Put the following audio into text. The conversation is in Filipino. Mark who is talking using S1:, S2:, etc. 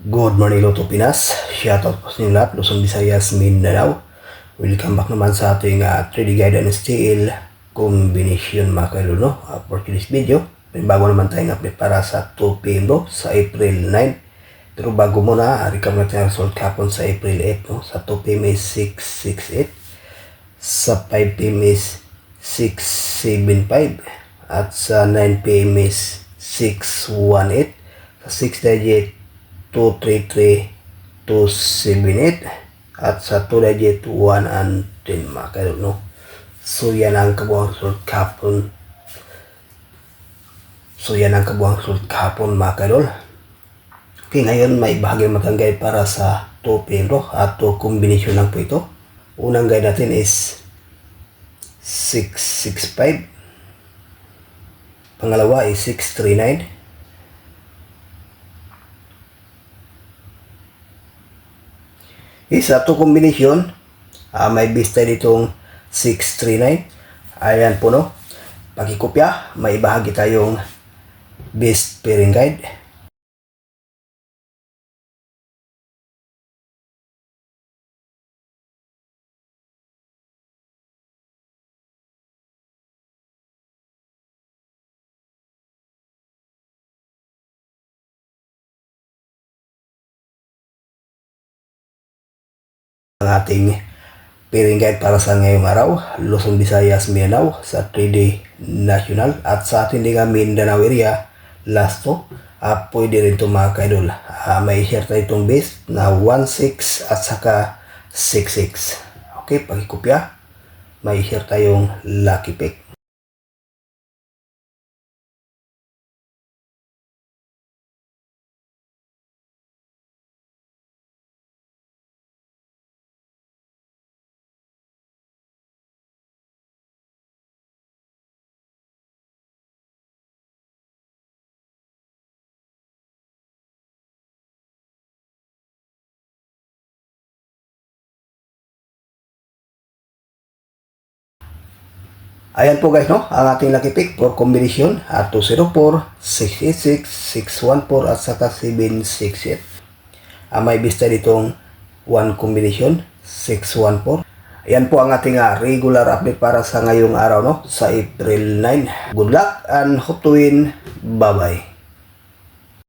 S1: Good morning, Lotto Pinas. Shoutout po sa inyo lahat, Luzon, Visayas, Mindanao. Welcome back naman sa ating 3D Guide and Steel Combination mga kailo, no? For this video, may bago naman tayong update para sa 2 PM bro, sa April 9. Pero bago muna, recap natin ang result kapon sa April 8. No? Sa 2 PM is 668. Sa 5 PM is 675. At sa 9 PM is 618. Sa 6 digit 233, 278 at sa 2 digit 1 and 10 mga kailo, no? So yan ang kabuang result kahapon. Mga kailo. Okay, ngayon may bahagi naman guide para sa 2 PM bro at 2 combination lang po ito. Unang guide natin is 665. Pangalawa is 639. Isa to combination, may base tayo ditong 639. Ayan po, no? Pagkikopya, may bahagi tayong base pairing guide. Ang ating pairing guide para sa ngayong araw, Luzon, Visayas, Mindanao sa 3D National at sa ating nga Mindanao area, last to, pwede rin ito mga kaidol. May share tayo itong base na 16 at saka 66. Okay, pagkikopya, may share tayong lucky pick. Ayan po guys, no? Ang ating lucky pick for combination 204, 686, 614 at saka 768. May bista ditong 1 combination 614. Ayan po ang ating regular update para sa ngayong araw, no? Sa April 9. Good luck and hope to win. Bye bye.